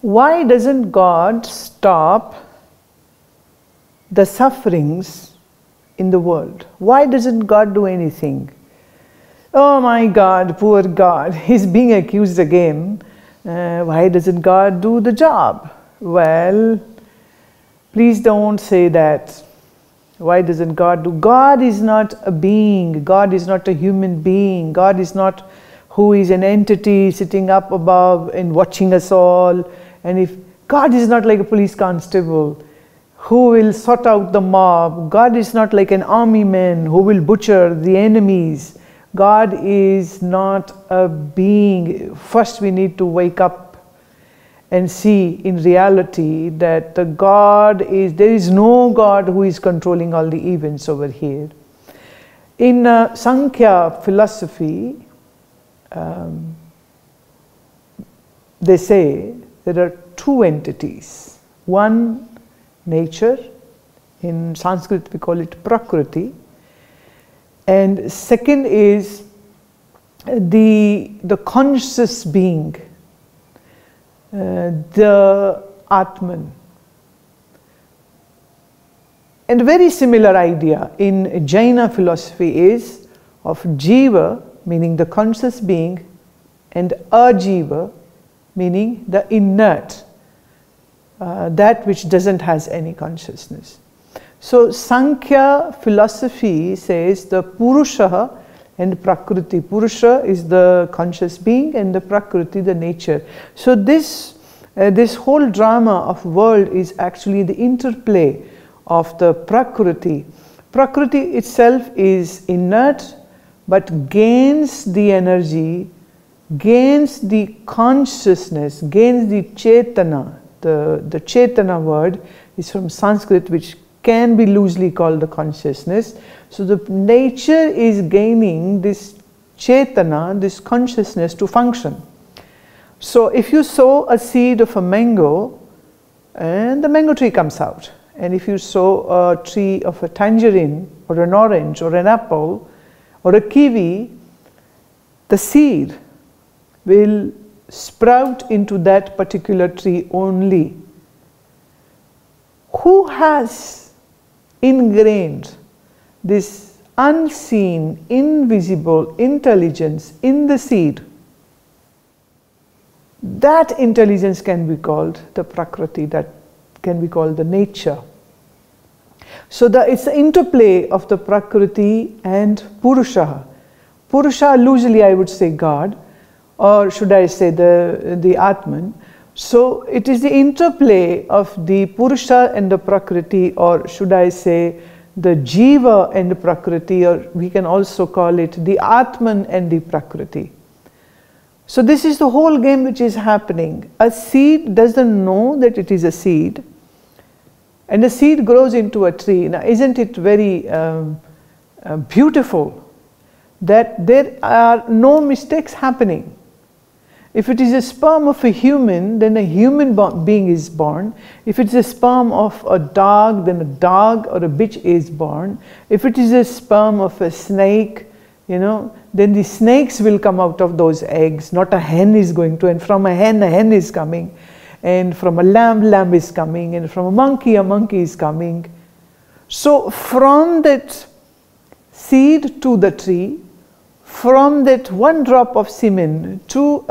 why doesn't God stop the sufferings in the world? Why doesn't God do anything? Oh my God, poor God, he's being accused again. Why doesn't God do the job? Well, please don't say that. Why doesn't God do? God is not a being. God is not a human being. God is not who is an entity sitting up above and watching us all. And if God is not like a police constable who will sort out the mob. God is not like an army man who will butcher the enemies. God is not a being. First we need to wake up and see in reality that there is no God who is controlling all the events over here. In Sankhya philosophy, they say there are two entities. One, nature. In Sanskrit we call it Prakriti. And second is the conscious being, the Atman. And a very similar idea in Jaina philosophy is of Jiva, meaning the conscious being, and Ajiva, meaning the inert, that which doesn't has any consciousness. So Sankhya philosophy says the Purusha and Prakriti. Purusha is the conscious being and the Prakriti the nature. So this whole drama of world is actually the interplay of the Prakriti. Prakriti itself is inert but gains the energy, gains the consciousness, gains the Chetana. The Chetana word is from Sanskrit, which can be loosely called the consciousness. So the nature is gaining this Chetana, this consciousness to function. So if you sow a seed of a mango, and the mango tree comes out. And if you sow a tree of a tangerine, or an orange, or an apple, or a kiwi, the seed will sprout into that particular tree only. Who has ingrained this unseen, invisible intelligence in the seed? That intelligence can be called the Prakriti, that can be called the nature. So it's the interplay of the Prakriti and Purusha. Purusha, loosely I would say God, or should I say the Atman. So it is the interplay of the Purusha and the Prakriti, or should I say the Jiva and the Prakriti, or we can also call it the Atman and the Prakriti. So this is the whole game which is happening. A seed doesn't know that it is a seed, and a seed grows into a tree. Now isn't it very beautiful that there are no mistakes happening? If it is a sperm of a human, then a human being is born. If it is a sperm of a dog, then a dog or a bitch is born. If it is a sperm of a snake, then the snakes will come out of those eggs, not a hen is going to, and from a hen is coming, and from a lamb is coming, and from a monkey is coming. So from that seed to the tree, from that one drop of semen to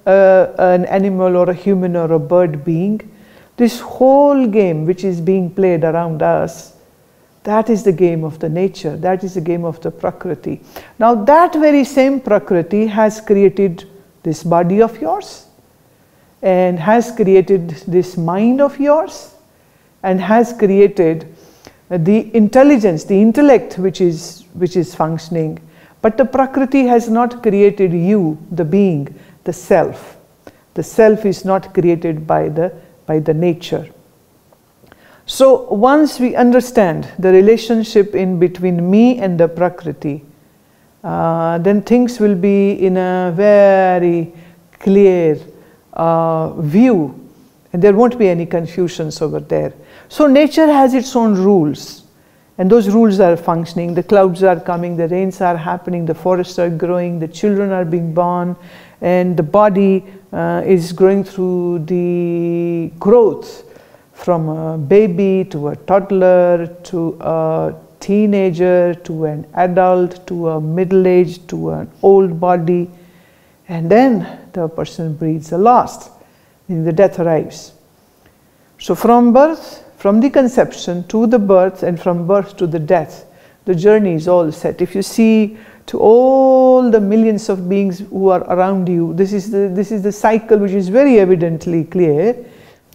an animal or a human or a bird being, this whole game which is being played around us, that is the game of the nature, that is the game of the Prakriti. Now that very same Prakriti has created this body of yours, and has created this mind of yours, and has created the intelligence, the intellect which is functioning. But the Prakriti has not created you, the being, the self. The self is not created by the nature. So once we understand the relationship in between me and the Prakriti, then things will be in a very clear view, and there won't be any confusions over there. So nature has its own rules. And those rules are functioning. The clouds are coming, the rains are happening, the forests are growing, the children are being born, and the body is going through the growth from a baby to a toddler to a teenager to an adult to a middle-aged to an old body, and then the person breathes the last, meaning the death arrives. So from birth, from the conception to the birth, and from birth to the death, the journey is all set. If you see to all the millions of beings who are around you, this is the cycle which is very evidently clear,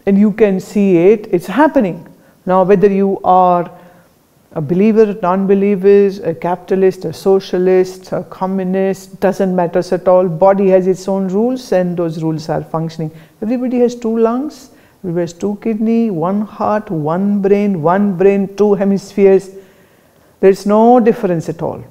and you can see it, it's happening. Now whether you are a believer, non-believer, a capitalist, a socialist, a communist, doesn't matter at all. Body has its own rules and those rules are functioning. Everybody has 2 lungs, everybody has 2 kidneys, 1 heart, 1 brain, 2 hemispheres. There is no difference at all.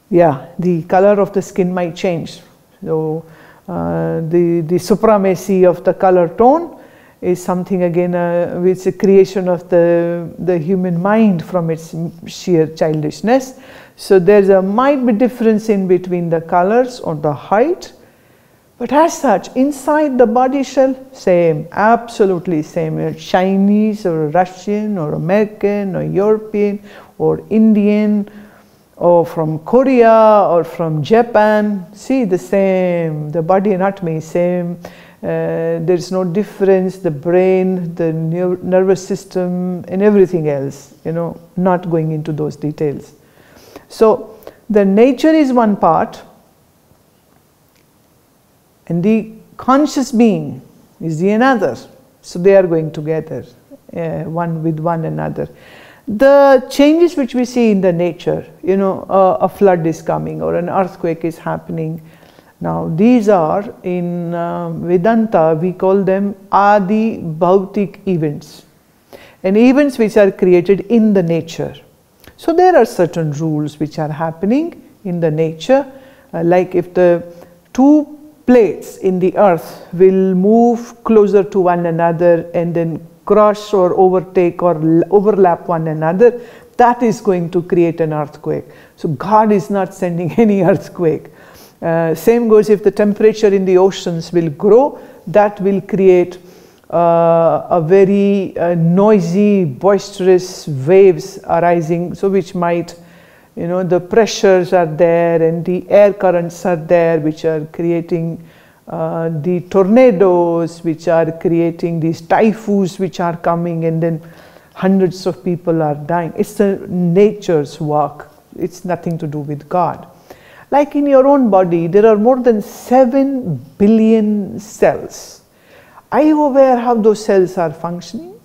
Yeah, the color of the skin might change. So the supremacy of the color tone is something again which is a creation of the human mind from its sheer childishness. So there might be difference in between the colors or the height, but as such inside the body shell, same, absolutely same. A Chinese or a Russian or American or European or Indian or from Korea or from Japan, see the same, the body anatomy is same. There is no difference, the brain, the nervous system and everything else, not going into those details. So the nature is one part and the conscious being is the another. So they are going together, one with one another. The changes which we see in the nature, a flood is coming or an earthquake is happening. Now these are in Vedanta, we call them Adi Bhautik events, and events which are created in the nature. So there are certain rules which are happening in the nature, like if the 2 plates in the earth will move closer to one another and then crush or overtake or overlap one another, that is going to create an earthquake. So God is not sending any earthquake. Same goes if the temperature in the oceans will grow, that will create a very noisy, boisterous waves arising, so which might, the pressures are there and the air currents are there which are creating the tornadoes, which are creating these typhoons which are coming, and then hundreds of people are dying. It's the nature's work, it's nothing to do with God. Like in your own body, there are more than 7 billion cells. Are you aware how those cells are functioning?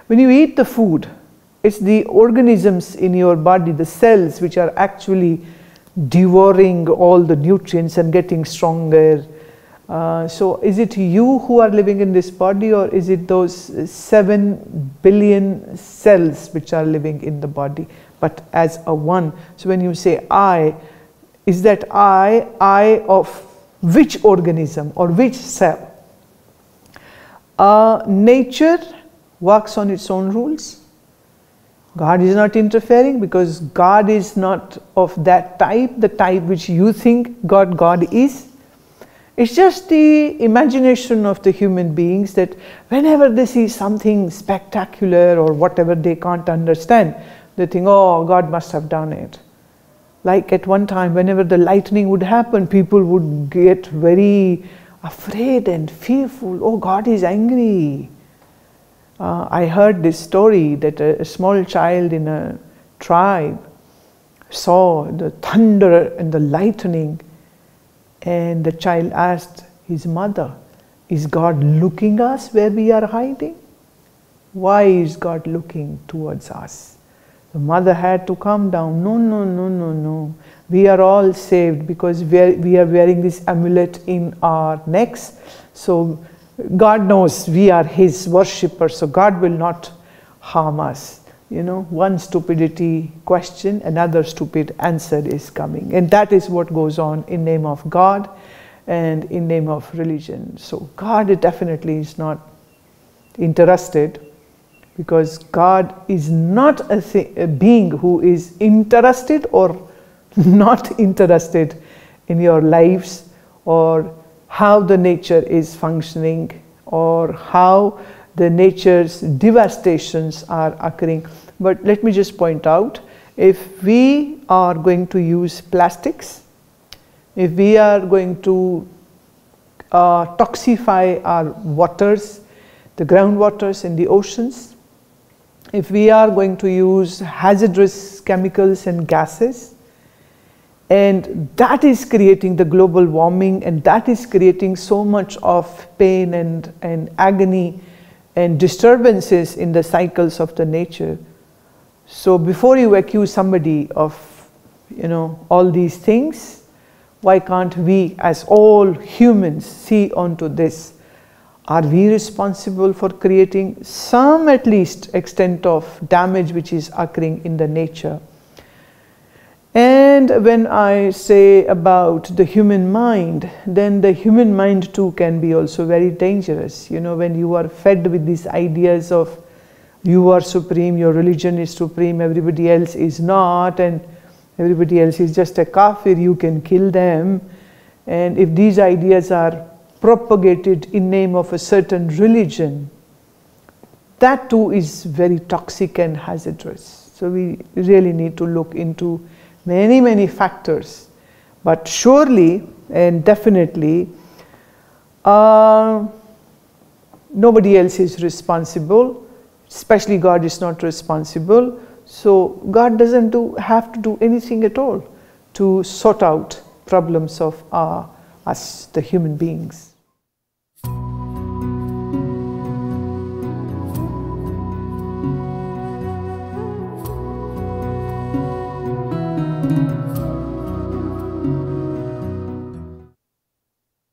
When you eat the food, it's the organisms in your body, the cells, which are actually devouring all the nutrients and getting stronger. So is it you who are living in this body, or is it those 7 billion cells which are living in the body, but as a one? So when you say I, is that I of which organism or which cell? Nature works on its own rules. God is not interfering because God is not of that type, the type which you think God is. It's just the imagination of the human beings that whenever they see something spectacular or whatever they can't understand, they think, oh, God must have done it. Like at one time, whenever the lightning would happen, people would get very afraid and fearful. Oh, God is angry. I heard this story that a small child in a tribe saw the thunder and the lightning, and the child asked his mother, is God looking us where we are hiding? Why is God looking towards us? The mother had to calm down. No. We are all saved because we are wearing this amulet in our necks. So God knows we are His worshippers, so God will not harm us. One stupidity question, another stupid answer is coming. And that is what goes on in name of God and in name of religion. So God definitely is not interested, because God is not a being who is interested or not interested in your lives or how the nature is functioning, or how the nature's devastations are occurring. But let me just point out, if we are going to use plastics, if we are going to toxify our waters, the groundwaters in the oceans, if we are going to use hazardous chemicals and gases, and that is creating the global warming, and that is creating so much of pain and agony and disturbances in the cycles of the nature. So before you accuse somebody of, all these things, why can't we as all humans see onto this? Are we responsible for creating some at least extent of damage which is occurring in the nature? And when I say about the human mind, then the human mind too can be also very dangerous. When you are fed with these ideas of you are supreme, your religion is supreme, everybody else is not, and everybody else is just a kafir, you can kill them. And if these ideas are propagated in name of a certain religion, that too is very toxic and hazardous. So we really need to look into many, many factors. But surely and definitely, nobody else is responsible, especially God is not responsible. So God doesn't have to do anything at all to sort out problems of us, the human beings.